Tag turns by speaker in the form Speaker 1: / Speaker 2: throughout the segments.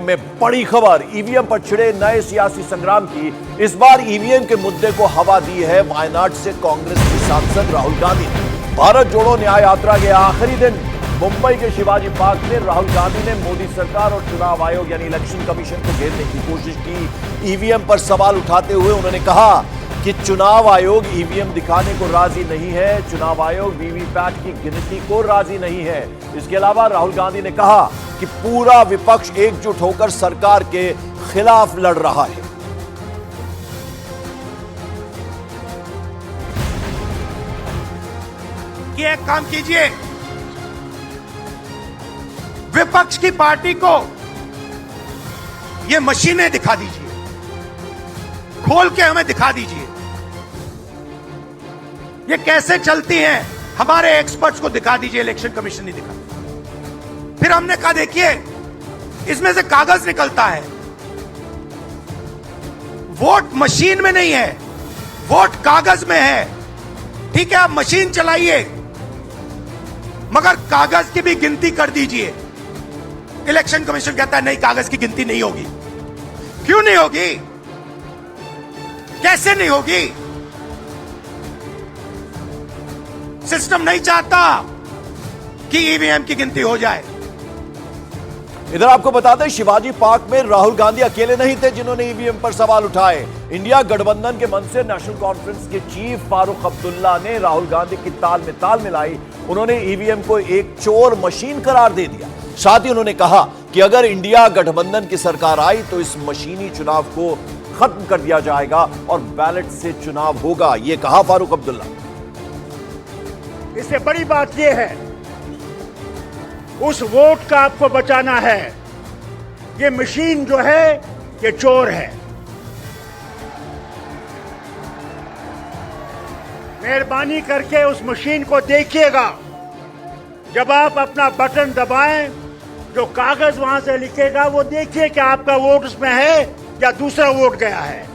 Speaker 1: में बड़ी खबर, ईवीएम पर छिड़े नए सियासी संग्राम की। इस बार ईवीएम के मुद्दे को हवा दी है वायनाड से कांग्रेस के सांसद राहुल गांधी ने। भारत जोड़ो न्याय यात्रा के आखिरी दिन मुंबई के शिवाजी पार्क में राहुल गांधी ने मोदी सरकार और चुनाव आयोग यानी इलेक्शन कमीशन को घेरने की कोशिश की। ईवीएम पर सवाल उठाते हुए उन्होंने कहा कि चुनाव आयोग ईवीएम दिखाने को राजी नहीं है, चुनाव आयोग वीवीपैट की गिनती को राजी नहीं है। इसके अलावा राहुल गांधी ने कहा कि पूरा विपक्ष एकजुट होकर सरकार के खिलाफ लड़ रहा है।
Speaker 2: कि एक काम कीजिए, विपक्ष की पार्टी को ये मशीनें दिखा दीजिए, खोल के हमें दिखा दीजिए ये कैसे चलती हैं, हमारे एक्सपर्ट्स को दिखा दीजिए। इलेक्शन कमीशन नहीं दिखा। फिर हमने कहा देखिए इसमें से कागज निकलता है, वोट मशीन में नहीं है, वोट कागज में है। ठीक है, आप मशीन चलाइए मगर कागज की भी गिनती कर दीजिए। इलेक्शन कमीशन कहता है नहीं, कागज की गिनती नहीं होगी। क्यों नहीं होगी? कैसे नहीं होगी? सिस्टम नहीं चाहता कि ईवीएम की गिनती हो जाए।
Speaker 1: इधर आपको बता दें, शिवाजी पार्क में राहुल गांधी अकेले नहीं थे जिन्होंने ईवीएम पर सवाल उठाए। इंडिया गठबंधन के मंच से नेशनल कॉन्फ्रेंस के चीफ फारूक अब्दुल्ला ने राहुल गांधी की ताल में ताल मिलाई। उन्होंने ईवीएम को एक चोर मशीन करार दे दिया। साथ ही उन्होंने कहा कि अगर इंडिया गठबंधन की सरकार आई तो इस मशीनी चुनाव को खत्म कर दिया जाएगा और बैलेट से चुनाव होगा, यह कहा फारूक अब्दुल्ला।
Speaker 3: इससे बड़ी बात यह है, उस वोट का आपको बचाना है। ये मशीन जो है ये चोर है। मेहरबानी करके उस मशीन को देखिएगा। जब आप अपना बटन दबाएं, जो कागज वहां से लिखेगा वो देखिए कि आपका वोट उसमें है या दूसरा वोट गया है।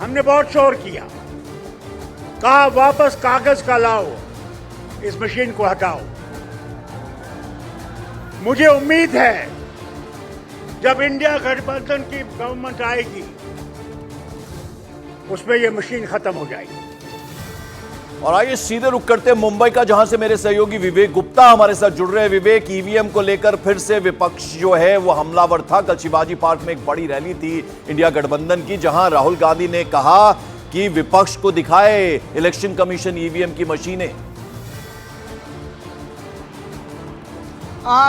Speaker 3: हमने बहुत शोर किया, कहा वापस कागज का लाओ, इस मशीन को हटाओ। मुझे उम्मीद है जब इंडिया गठबंधन की गवर्नमेंट आएगी उसमें यह मशीन खत्म हो जाएगी।
Speaker 1: और आइए सीधे रुक करते मुंबई का, जहां से मेरे सहयोगी विवेक गुप्ता हमारे साथ जुड़ रहे हैं। विवेक, ईवीएम को लेकर फिर से विपक्ष जो है वो हमलावर था। कल शिवाजी पार्क में एक बड़ी रैली थी इंडिया गठबंधन की, जहां राहुल गांधी ने कहा कि विपक्ष को दिखाए इलेक्शन कमीशन ईवीएम की मशीनें।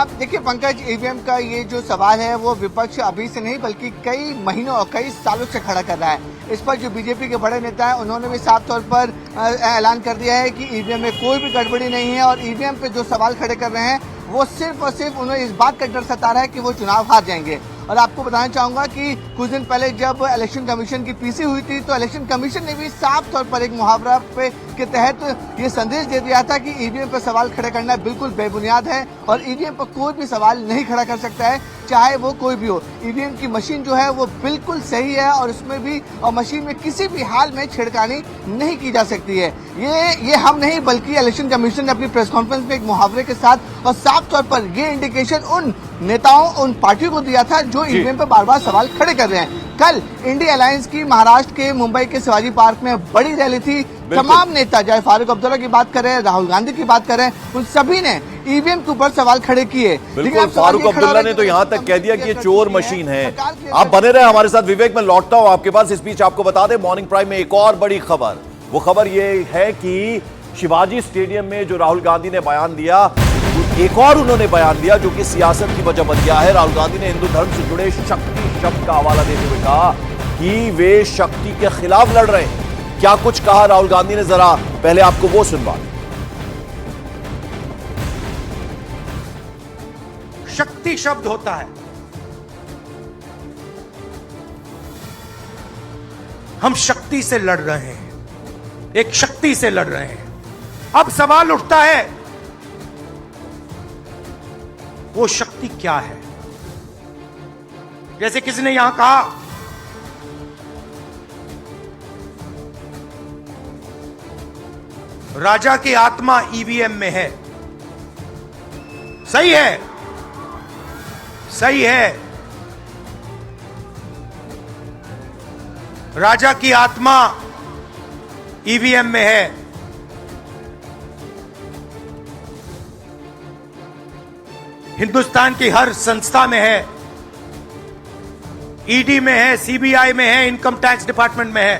Speaker 4: देखिए पंकज, ईवीएम का ये जो सवाल है वो विपक्ष अभी से नहीं बल्कि कई महीनों और कई सालों से खड़ा कर रहा है। इस पर जो बीजेपी के बड़े नेता हैं उन्होंने भी साफ तौर पर ऐलान कर दिया है कि ईवीएम में कोई भी गड़बड़ी नहीं है और ईवीएम पे जो सवाल खड़े कर रहे हैं वो सिर्फ और सिर्फ उन्हें इस बात का डर सता रहा है कि वो चुनाव हार जाएंगे। और आपको बताना चाहूंगा कि कुछ दिन पहले जब इलेक्शन कमीशन की पीसी हुई थी तो इलेक्शन कमीशन ने भी साफ तौर पर एक मुहावरा पे के तहत ये संदेश दे दिया था कि ईवीएम पर सवाल खड़े करना बिल्कुल बेबुनियाद है और ईवीएम पर कोई भी सवाल नहीं खड़ा कर सकता है, चाहे वो कोई भी हो। ईवीएम की मशीन जो है वो बिल्कुल सही है और उसमें भी और मशीन में किसी भी हाल में छेड़खानी नहीं की जा सकती है। ये हम नहीं बल्कि इलेक्शन कमीशन ने अपनी प्रेस कॉन्फ्रेंस में एक मुहावरे के साथ और साफ तौर पर ये इंडिकेशन उन नेताओं, उन पार्टियों को दिया था जो ईवीएम पर बार बार सवाल खड़े कर रहे हैं। कल इंडिया अलायंस की महाराष्ट्र के मुंबई के शिवाजी पार्क में बड़ी रैली थी। तमाम नेता, चाहे फारूक अब्दुल्ला की बात करें, राहुल गांधी की बात करें, उन सभी ने ईवीएम के ऊपर सवाल खड़े किए।
Speaker 1: बिल्कुल, फारूक अब्दुल्ला ने तो यहाँ तक कह दिया कि ये चोर मशीन है। आप बने रहे हमारे साथ। विवेक, मैं लौटता हूँ आपके पास। इस बीच आपको बता दें, मॉर्निंग प्राइम में एक और बड़ी खबर, वो खबर ये है कि शिवाजी स्टेडियम में जो राहुल गांधी ने बयान दिया, एक और उन्होंने बयान दिया जो कि सियासत की वजह बन गया है। राहुल गांधी ने हिंदू धर्म से जुड़े शक्ति शब्द का हवाला देते हुए कहा कि वे शक्ति के खिलाफ लड़ रहे हैं। क्या कुछ कहा राहुल गांधी ने, जरा पहले आपको वो सुनवा।
Speaker 2: शक्ति शब्द होता है, हम शक्ति से लड़ रहे हैं, एक शक्ति से लड़ रहे हैं। अब सवाल उठता है वो शक्ति क्या है? जैसे किसी ने यहां कहा राजा की आत्मा ईवीएम में है। सही है, सही है, राजा की आत्मा ईवीएम में है। हिंदुस्तान की हर संस्था में है, ईडी में है, सीबीआई में है, इनकम टैक्स डिपार्टमेंट में है।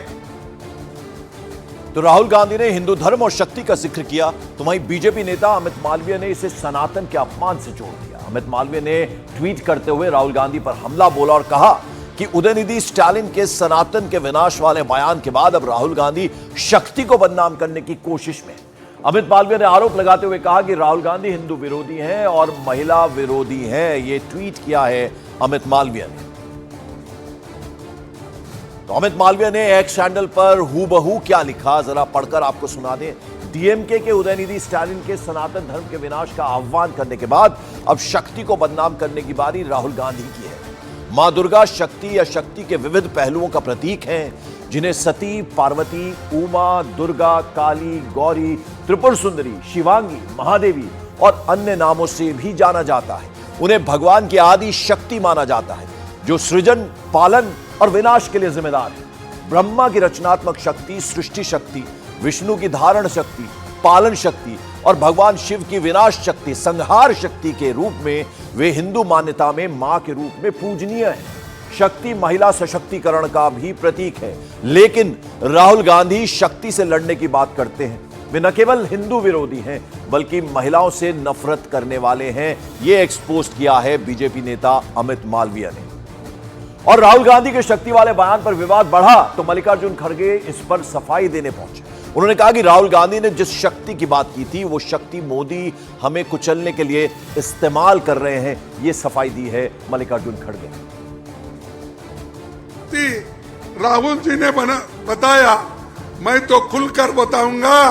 Speaker 1: तो राहुल गांधी ने हिंदू धर्म और शक्ति का जिक्र किया, तो वहीं बीजेपी नेता अमित मालवीय ने इसे सनातन के अपमान से जोड़ दिया। अमित मालवीय ने ट्वीट करते हुए राहुल गांधी पर हमला बोला और कहा कि उदयनिधि स्टालिन के सनातन के विनाश वाले बयान के बाद अब राहुल गांधी शक्ति को बदनाम करने की कोशिश में। अमित मालवीय ने आरोप लगाते हुए कहा कि राहुल गांधी हिंदू विरोधी हैं और महिला विरोधी हैं। यह ट्वीट किया है अमित मालवीय ने। तो अमित मालवीय ने एक्स हैंडल पर हूबहू क्या लिखा, जरा पढ़कर आपको सुना दें। डीएमके के उदयनिधि स्टालिन के सनातन धर्म के विनाश का आह्वान करने के बाद अब शक्ति को बदनाम करने की बारी राहुल गांधी की है। मां दुर्गा शक्ति या शक्ति के विविध पहलुओं का प्रतीक हैं, जिन्हें सती, पार्वती, उमा, दुर्गा, काली, गौरी, त्रिपुर सुंदरी, शिवांगी, महादेवी और अन्य नामों से भी जाना जाता है। उन्हें भगवान की आदि शक्ति माना जाता है, जो सृजन, पालन और विनाश के लिए जिम्मेदार है। ब्रह्मा की रचनात्मक शक्ति, सृष्टि शक्ति, विष्णु की धारण शक्ति, पालन शक्ति और भगवान शिव की विनाश शक्ति, संहार शक्ति के रूप में वे हिंदू मान्यता में मां के रूप में पूजनीय है। शक्ति महिला सशक्तिकरण का भी प्रतीक है, लेकिन राहुल गांधी शक्ति से लड़ने की बात करते हैं। वे न केवल हिंदू विरोधी हैं, बल्कि महिलाओं से नफरत करने वाले हैं। यह एक्सपोज किया है बीजेपी नेता अमित मालवीय ने। और राहुल गांधी के शक्ति वाले बयान पर विवाद बढ़ा तो मल्लिकार्जुन खड़गे इस पर सफाई देने पहुंचे। उन्होंने कहा कि राहुल गांधी ने जिस शक्ति की बात की थी, वो शक्ति मोदी हमें कुचलने के लिए इस्तेमाल कर रहे हैं। ये सफाई दी है मल्लिकार्जुन खड़गे।
Speaker 5: राहुल जी ने बताया, मैं तो खुलकर बताऊंगा,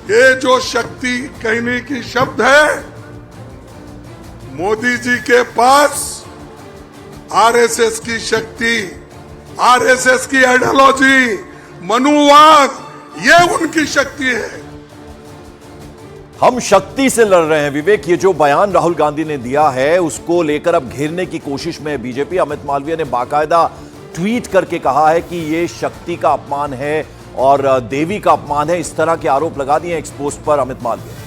Speaker 5: ये जो शक्ति कहने की शब्द है, मोदी जी के पास आरएसएस की शक्ति, आरएसएस की आइडियोलॉजी, मनुवाद, ये उनकी शक्ति है।
Speaker 1: हम शक्ति से लड़ रहे हैं। विवेक, ये जो बयान राहुल गांधी ने दिया है, उसको लेकर अब घेरने की कोशिश में बीजेपी। अमित मालवीय ने बाकायदा ट्वीट करके कहा है कि ये शक्ति का अपमान है और देवी का अपमान है। इस तरह के आरोप लगा दिए एक्सपोज पर अमित मालवीय।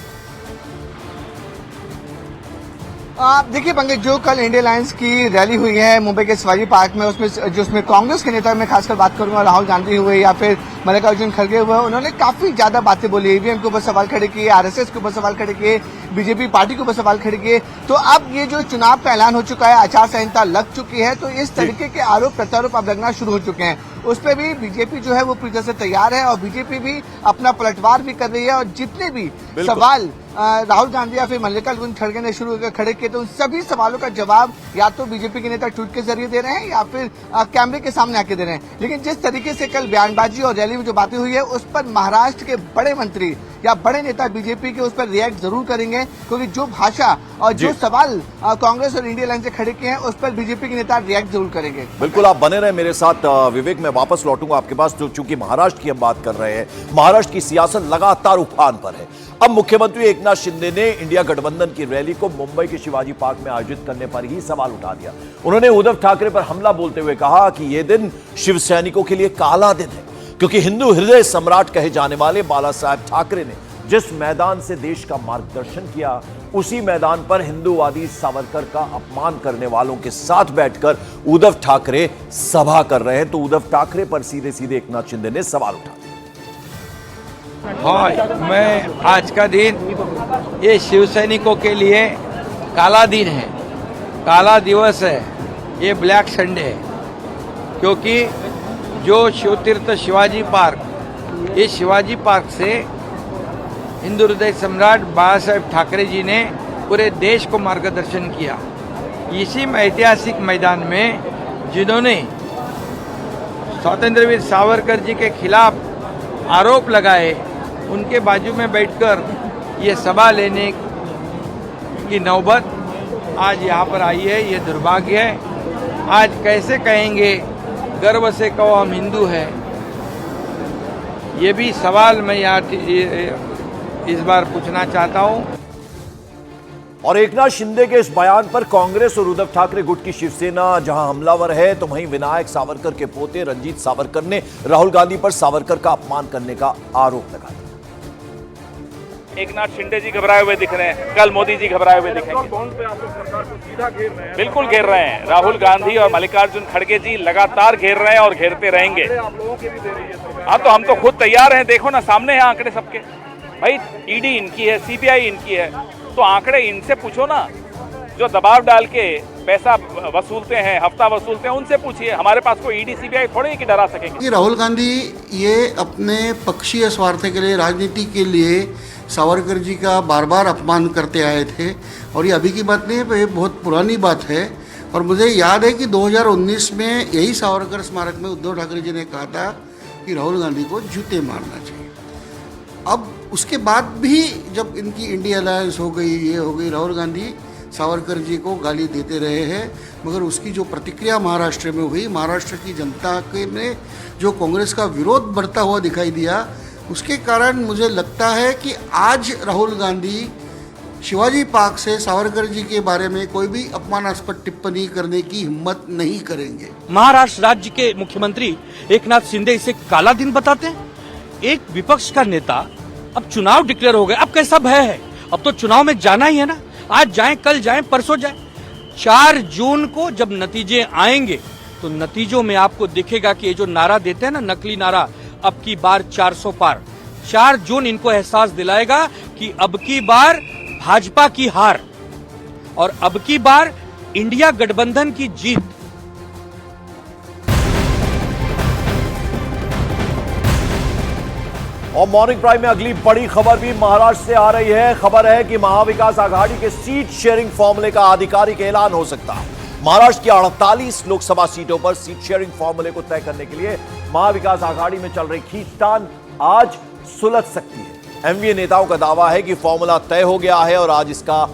Speaker 4: देखिए पंकज, जो कल इंडिया अलायंस की रैली हुई है मुंबई के शिवाजी पार्क में, उसमें कांग्रेस के नेता, मैं खासकर बात करूंगा, राहुल गांधी हुए या फिर मल्लिकार्जुन खड़गे हुए, उन्होंने काफी ज्यादा बातें बोली। ईवीएम के ऊपर सवाल खड़े किए, आरएसएस के ऊपर सवाल खड़े किए, बीजेपी पार्टी के ऊपर सवाल खड़े किए। तो अब ये जो चुनाव का ऐलान हो चुका है, आचार संहिता लग चुकी है, तो इस तरीके के आरोप प्रत्यारोप अब लगना शुरू हो चुके हैं। उस पर भी बीजेपी जो है वो पूरी तरह से तैयार है और बीजेपी भी अपना पलटवार भी कर रही है। और जितने भी सवाल राहुल गांधी या फिर मल्लिकार्जुन खड़गे ने शुरू होकर खड़े किए, तो उन सभी सवालों का जवाब या तो बीजेपी के नेता ट्वीट के जरिए दे रहे हैं या फिर कैमरे के सामने आके दे रहे हैं। लेकिन जिस तरीके से कल बयानबाजी और रैली में जो बातें हुई है, उस पर महाराष्ट्र के बड़े मंत्री या बड़े नेता बीजेपी के उस पर रिएक्ट जरूर करेंगे, क्योंकि जो भाषा और जो सवाल कांग्रेस और इंडिया लाइन से खड़े किए हैं, उस पर बीजेपी के नेता रिएक्ट जरूर करेंगे।
Speaker 1: बिल्कुल, आप बने रहे मेरे साथ। विवेक, मैं वापस लौटूंगा आपके पास, तो चूंकि महाराष्ट्र की हम बात कर रहे हैं, महाराष्ट्र की सियासत लगातार उफान पर है। अब मुख्यमंत्री एकनाथ शिंदे ने इंडिया गठबंधन की रैली को मुंबई के शिवाजी पार्क में आयोजित करने पर ही सवाल उठा दिया। उन्होंने उद्धव ठाकरे पर हमला बोलते हुए कहा कि यह दिन शिव सैनिकों के लिए काला दिन है, क्योंकि हिंदू हृदय सम्राट कहे जाने वाले बाला साहेब ठाकरे ने जिस मैदान से देश का मार्गदर्शन किया, उसी मैदान पर हिंदूवादी सावरकर का अपमान करने वालों के साथ बैठकर उद्धव ठाकरे सभा कर रहे हैं। तो उद्धव ठाकरे पर सीधे सीधे एकनाथ शिंदे ने सवाल उठा दिया।
Speaker 6: हाँ, मैं आज का दिन ये शिव सैनिकों के लिए काला दिन है, काला दिवस है, ये ब्लैक संडे है, क्योंकि जो शिवतीर्थ शिवाजी पार्क, ये शिवाजी पार्क से हिंदू हृदय सम्राट बाला साहेब ठाकरे जी ने पूरे देश को मार्गदर्शन किया। इसी ऐतिहासिक मैदान में जिन्होंने स्वतंत्रवीर सावरकर जी के खिलाफ आरोप लगाए, उनके बाजू में बैठकर ये सभा लेने की नौबत आज यहाँ पर आई है। ये दुर्भाग्य है। आज कैसे कहेंगे गर्व से कहो हम हिंदू हैं, ये भी सवाल मैं यहाँ इस बार पूछना चाहता हूँ।
Speaker 1: और एकनाथ शिंदे के इस बयान पर कांग्रेस और उद्धव ठाकरे गुट की शिवसेना जहां हमलावर है, तो वहीं विनायक सावरकर के पोते रंजीत सावरकर ने राहुल गांधी पर सावरकर का अपमान करने का आरोप लगाया।
Speaker 7: एकनाथ शिंदे जी घबराए हुए दिख रहे हैं, कल मोदी जी घबराए हुए दिखेंगे। बिल्कुल घेर रहे हैं, राहुल गांधी और मल्लिकार्जुन खड़गे जी लगातार घेर रहे हैं और घेरते रहेंगे। हाँ, तो हम तो खुद तैयार हैं, देखो ना सामने है आंकड़े सबके। भाई ईडी इनकी है, सीबीआई इनकी है, तो आंकड़े इनसे पूछो ना। जो दबाव डाल के पैसा वसूलते हैं, हफ्ता वसूलते हैं, उनसे पूछिए। हमारे पास कोई ईडी सीबीआई थोड़ी है कि डरा सकेंगे।
Speaker 8: कि राहुल गांधी ये अपने पक्षीय स्वार्थ के लिए, राजनीति के लिए सावरकर जी का बार बार अपमान करते आए थे, और ये अभी की बात नहीं है, ये बहुत पुरानी बात है। और मुझे याद है कि 2019 में यही सावरकर स्मारक में उद्धव ठाकरे जी ने कहा था कि राहुल गांधी को जूते मारना चाहिए। अब उसके बाद भी जब इनकी इंडिया अलायंस हो गई, ये हो गई, राहुल गांधी सावरकर जी को गाली देते रहे हैं, मगर उसकी जो प्रतिक्रिया महाराष्ट्र में हुई, महाराष्ट्र की जनता के में जो कांग्रेस का विरोध बढ़ता हुआ दिखाई दिया, उसके कारण मुझे लगता है कि आज राहुल गांधी शिवाजी पार्क से सावरकर जी के बारे में कोई भी अपमानास्पद टिप्पणी करने की हिम्मत नहीं करेंगे।
Speaker 9: महाराष्ट्र राज्य के मुख्यमंत्री एकनाथ शिंदे इसे काला दिन बताते हैं। एक विपक्ष का नेता, अब चुनाव डिक्लेयर हो गए, अब कैसा भय है? अब तो चुनाव में जाना ही है ना। आज जाएं, कल जाएं, परसों जाएं। 4 जून को जब नतीजे आएंगे तो नतीजों में आपको दिखेगा कि ये जो नारा देते हैं ना, नकली नारा, अब की बार 400 पार, 4 जून इनको एहसास दिलाएगा कि अब की बार भाजपा की हार और अब की बार इंडिया गठबंधन की जीत।
Speaker 1: और मॉर्निंग प्राइम में अगली बड़ी खबर भी महाराष्ट्र से आ रही है। खबर है कि महाविकास आघाड़ी के सीट शेयरिंग फॉर्मूले का आधिकारिक ऐलान हो सकता है। महाराष्ट्र की 48 लोकसभा सीटों पर सीट शेयरिंग फॉर्मूले को तय करने के लिए महाविकास आघाड़ी में चल रही खींचतान आज सुलझ सकती है। एमवीए नेताओं का दावा है कि फॉर्मूला तय हो गया है और आज इसका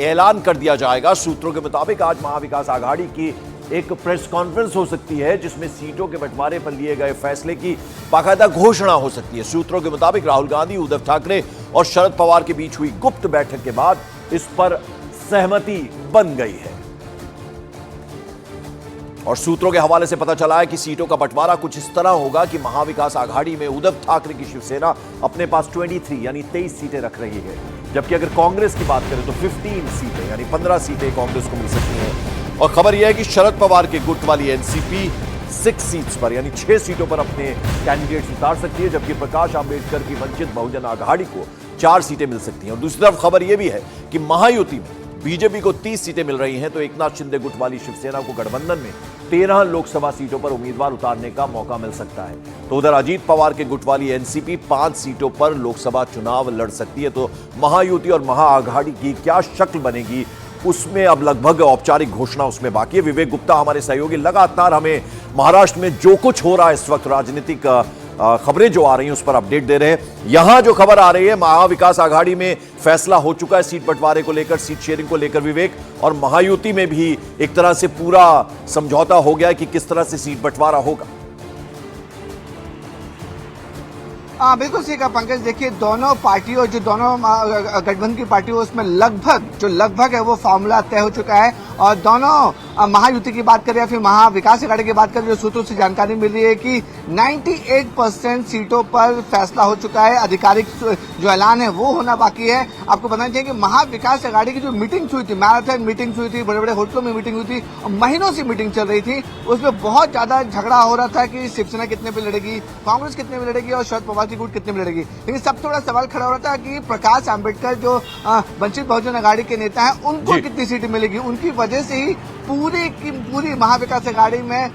Speaker 1: ऐलान कर दिया जाएगा। सूत्रों के मुताबिक आज महाविकास आघाड़ी की एक प्रेस कॉन्फ्रेंस हो सकती है, जिसमें सीटों के बंटवारे पर लिए गए फैसले की बाकायदा घोषणा हो सकती है। सूत्रों के मुताबिक राहुल गांधी, उद्धव ठाकरे और शरद पवार के बीच हुई गुप्त बैठक के बाद इस पर सहमति बन गई है। और सूत्रों के हवाले से पता चला है कि सीटों का बंटवारा कुछ इस तरह होगा कि महाविकास आघाड़ी में उद्धव ठाकरे की शिवसेना अपने पास 23 यानी 23 सीटें रख रही है, जबकि अगर कांग्रेस की बात करें तो 15 सीटें यानी 15 सीटें कांग्रेस को मिल सकती हैं। और खबर यह है कि शरद पवार के गुट वाली एनसीपी 6 सीट्स पर यानी 6 सीटों पर अपने कैंडिडेट्स उतार सकती है, जबकि प्रकाश आंबेडकर की वंचित बहुजन आघाड़ी को 4 सीटें मिल सकती हैं। और दूसरी तरफ खबर यह भी है कि महायुति में बीजेपी को 30 सीटें मिल रही हैं, तो एकनाथ शिंदे गुट वाली शिवसेना को गठबंधन में 13 लोकसभा सीटों पर उम्मीदवार उतारने का मौका मिल सकता है। तो उधर अजीत पवार के गुट वाली एनसीपी 5 सीटों पर लोकसभा चुनाव लड़ सकती है। तो महायुति और महाआघाड़ी की क्या शक्ल बनेगी, उसमें अब लगभग औपचारिक घोषणा उसमें बाकी है। विवेक गुप्ता हमारे सहयोगी लगातार हमें महाराष्ट्र में जो कुछ हो रहा है इस वक्त राजनीतिक खबरें जो आ रही हैं उस पर अपडेट दे रहे हैं। यहां जो खबर आ रही है, महाविकास आघाड़ी में फैसला हो चुका है सीट बंटवारे को लेकर, सीट शेयरिंग को लेकर विवेक, और महायुति में भी एक तरह से पूरा समझौता हो गया है कि किस तरह से सीट बंटवारा होगा।
Speaker 4: बिल्कुल सही कहा पंकज। देखिए, दोनों पार्टियों, जो दोनों गठबंधन की पार्टियों, उसमें लगभग है वो फॉर्मूला तय हो चुका है। और दोनों महायुति की बात करें या फिर महाविकास आघाड़ी की बात करें, जो सूत्रों से जानकारी मिल रही है कि 98% सीटों पर फैसला हो चुका है। आधिकारिक जो ऐलान है वो होना बाकी है। आपको बताना चाहिए कि महाविकास आघाड़ी की जो मीटिंग हुई थी, मैराथन मीटिंग हुई थी, बड़े बड़े होटलों में मीटिंग हुई थी और महीनों से मीटिंग चल रही थी। उसमें बहुत ज्यादा झगड़ा हो रहा था कि शिवसेना कितने पे लड़ेगी, कांग्रेस कितने में लड़ेगी और शरद पवार की गुट कितने में लड़ेगी। लेकिन सब थोड़ा सवाल खड़ा हो रहा था कि प्रकाश आंबेडकर जो वंचित बहुजन आघाड़ी के नेता हैं, उनको कितनी सीटें मिलेगी। उनकी वजह से ही पूरी महाविकास आघाड़ी में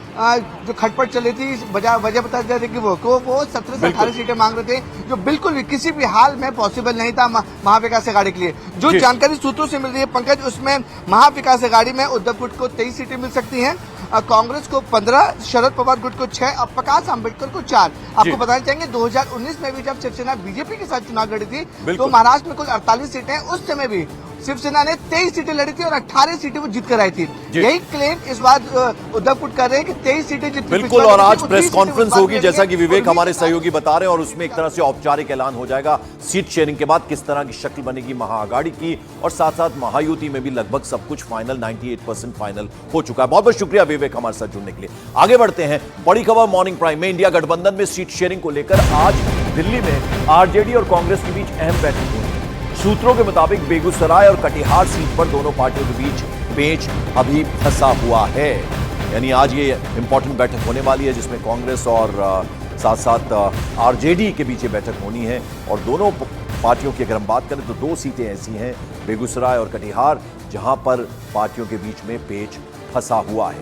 Speaker 4: जो खटपट चली थी, वजह बता जाती कि वो 17 से 18 सीटें मांग रहे थे, जो बिल्कुल भी किसी भी हाल में पॉसिबल नहीं था महाविकास आघाड़ी के लिए। जो जानकारी सूत्रों से मिल रही है पंकज, उसमें महाविकास आघाड़ी में उद्धव गुट को 23 सीटें मिल सकती हैं, कांग्रेस को 15, शरद पवार गुट को 6 और प्रकाश आंबेडकर को 4। आपको बताना चाहेंगे 2019 में भी जब शिवसेना बीजेपी के साथ चुनाव लड़ी थी तो महाराष्ट्र में कुल 48 सीटें, उस समय भी शिवसेना ने 23 सीटें लड़ी थी और 18 सीटें वो जीत कर आई थी। यही क्लेम इस बार उद्धव कुट कर रहे हैं कि 23 सीटें जीत
Speaker 1: बिल्कुल। और आज प्रेस कॉन्फ्रेंस होगी, जैसा कि विवेक हमारे सहयोगी बता रहे हैं, और उसमें एक तरह से औपचारिक ऐलान हो जाएगा सीट शेयरिंग के बाद किस तरह की शक्ल बनेगी महाआघाड़ी की, और साथ साथ महायुति में भी लगभग सब कुछ फाइनल 98% फाइनल हो चुका है। बहुत बहुत शुक्रिया विवेक हमारे साथ जुड़ने के लिए। आगे बढ़ते हैं, बड़ी खबर मॉर्निंग प्राइम में। इंडिया गठबंधन में सीट शेयरिंग को लेकर आज दिल्ली में आरजेडी और कांग्रेस के बीच अहम बैठक हुई। सूत्रों के मुताबिक बेगूसराय और कटिहार सीट पर दोनों पार्टियों के बीच पेच अभी फंसा हुआ है। यानी आज ये इंपॉर्टेंट बैठक होने वाली है जिसमें कांग्रेस और साथ साथ आरजेडी के बीच बैठक होनी है। और दोनों पार्टियों की अगर हम बात करें तो 2 सीटें ऐसी हैं, बेगूसराय और कटिहार, जहां पर पार्टियों के बीच में पेच फंसा हुआ है।